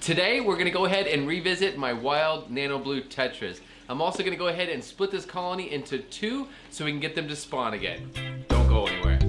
Today we're going to go ahead and revisit my wild nano blue tetras. I'm also going to go ahead and split this colony into two so we can get them to spawn again. Don't go anywhere.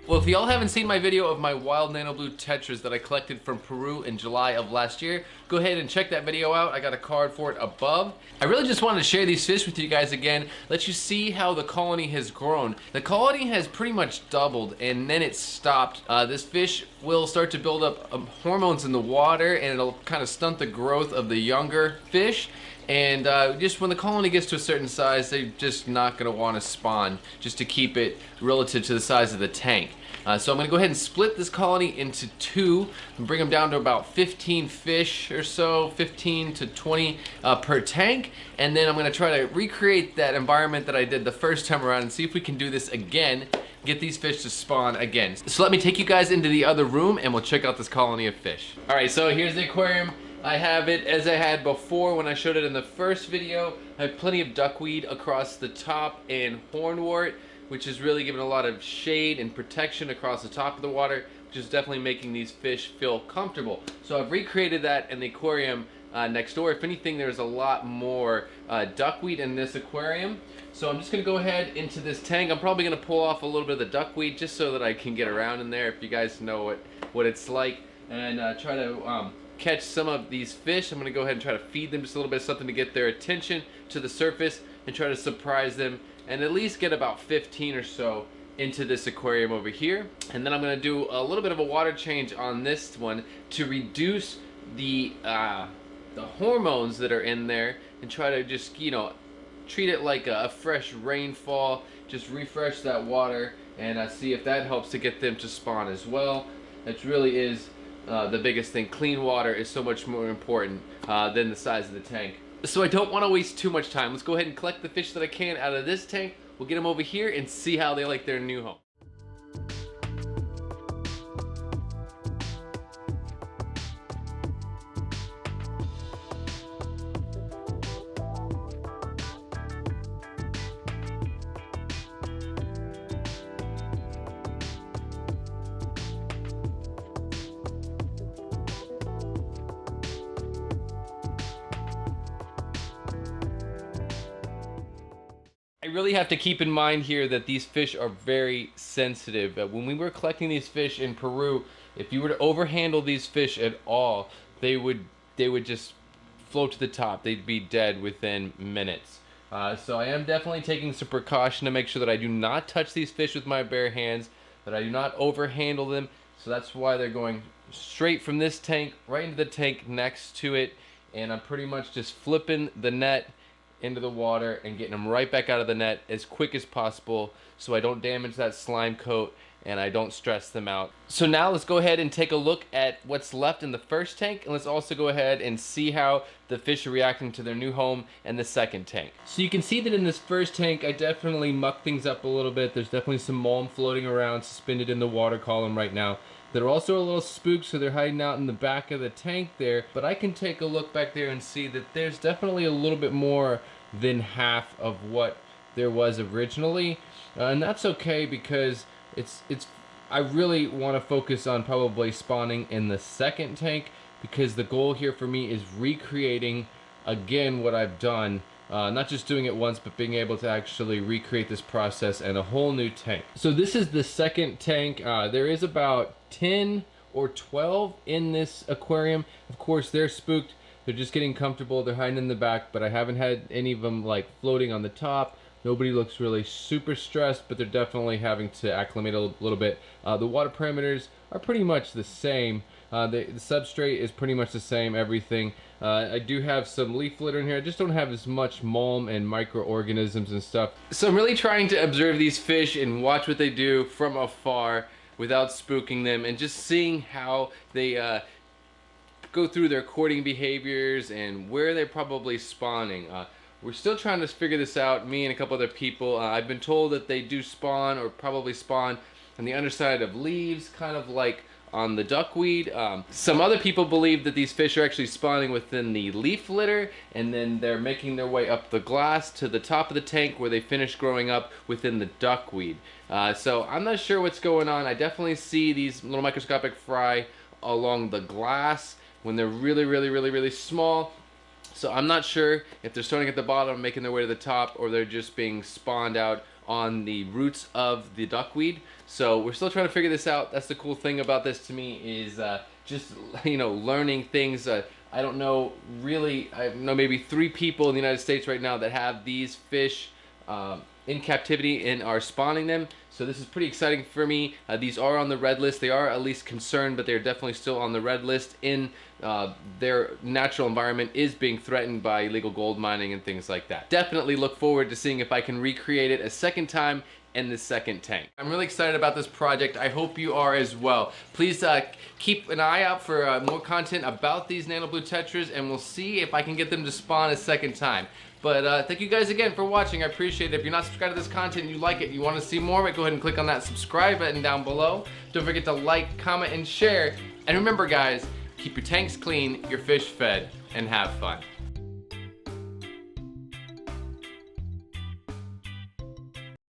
Well, if y'all haven't seen my video of my wild nano blue tetras that I collected from Peru in July of last year, go ahead and check that video out. I got a card for it above. I really just wanted to share these fish with you guys again, let you see how the colony has grown. The colony has pretty much doubled and then it stopped. This fish will start to build up hormones in the water and it'll kind of stunt the growth of the younger fish. And just when the colony gets to a certain size, they're just not going to want to spawn, just to keep it relative to the size of the tank. So I'm going to go ahead and split this colony into two and bring them down to about 15 fish or so, 15 to 20 per tank. And then I'm going to try to recreate that environment that I did the first time around and see if we can do this again, get these fish to spawn again. So let me take you guys into the other room and we'll check out this colony of fish. Alright, so here's the aquarium. I have it as I had before when I showed it in the first video. I have plenty of duckweed across the top and hornwort, which is really giving a lot of shade and protection across the top of the water, which is definitely making these fish feel comfortable. So I've recreated that in the aquarium next door. If anything, there's a lot more duckweed in this aquarium. So I'm just going to go ahead into this tank. I'm probably going to pull off a little bit of the duckweed just so that I can get around in there if you guys know what it's like, and try to catch some of these fish. I'm going to go ahead and try to feed them just a little bit of something to get their attention to the surface and try to surprise them and at least get about 15 or so into this aquarium over here. And then I'm going to do a little bit of a water change on this one to reduce the hormones that are in there and try to just, you know, treat it like a fresh rainfall, just refresh that water and see if that helps to get them to spawn as well. That really is the biggest thing. Clean water is so much more important than the size of the tank. So I don't want to waste too much time. Let's go ahead and collect the fish that I can out of this tank. We'll get them over here and see how they like their new home. I really have to keep in mind here that these fish are very sensitive. When we were collecting these fish in Peru, if you were to overhandle these fish at all, they would just float to the top. They'd be dead within minutes. So I am definitely taking some precaution to make sure that I do not touch these fish with my bare hands, that I do not overhandle them. So that's why they're going straight from this tank right into the tank next to it, and I'm pretty much just flipping the net into the water and getting them right back out of the net as quick as possible so I don't damage that slime coat and I don't stress them out. So now let's go ahead and take a look at what's left in the first tank, and let's also go ahead and see how the fish are reacting to their new home in the second tank. So you can see that in this first tank I definitely mucked things up a little bit. There's definitely some mulm floating around suspended in the water column right now. They're also a little spooked, so they're hiding out in the back of the tank there. But I can take a look back there and see that there's definitely a little bit more than half of what there was originally. And that's okay because I really want to focus on probably spawning in the second tank, because the goal here for me is recreating again what I've done. Not just doing it once, but being able to actually recreate this process in a whole new tank. So this is the second tank. There is about 10 or 12 in this aquarium. Of course, they're spooked. They're just getting comfortable. They're hiding in the back, but I haven't had any of them like floating on the top. Nobody looks really super stressed, but they're definitely having to acclimate a little bit. The water parameters are pretty much the same. The substrate is pretty much the same, everything. I do have some leaf litter in here. I just don't have as much mulm and microorganisms and stuff. So I'm really trying to observe these fish and watch what they do from afar without spooking them, and just seeing how they go through their courting behaviors and where they're probably spawning. We're still trying to figure this out, me and a couple other people. I've been told that they do spawn, or probably spawn, on the underside of leaves, kind of like on the duckweed. Some other people believe that these fish are actually spawning within the leaf litter, and then they're making their way up the glass to the top of the tank where they finish growing up within the duckweed. So I'm not sure what's going on. I definitely see these little microscopic fry along the glass when they're really small. So I'm not sure if they're starting at the bottom, making their way to the top, or they're just being spawned out on the roots of the duckweed. So we're still trying to figure this out. That's the cool thing about this to me is just, you know, learning things. I don't know really, I know maybe 3 people in the United States right now that have these fish in captivity and are spawning them. So this is pretty exciting for me. These are on the red list. They are at least concerned, but they're definitely still on the red list. In their natural environment is being threatened by illegal gold mining and things like that. Definitely look forward to seeing if I can recreate it a second time in the second tank. I'm really excited about this project. I hope you are as well. Please keep an eye out for more content about these nano blue tetras, and we'll see if I can get them to spawn a second time. But thank you guys again for watching. I appreciate it. If you're not subscribed to this content and you like it, you want to see more of it, go ahead and click on that subscribe button down below. Don't forget to like, comment, and share. And remember guys, keep your tanks clean, your fish fed, and have fun.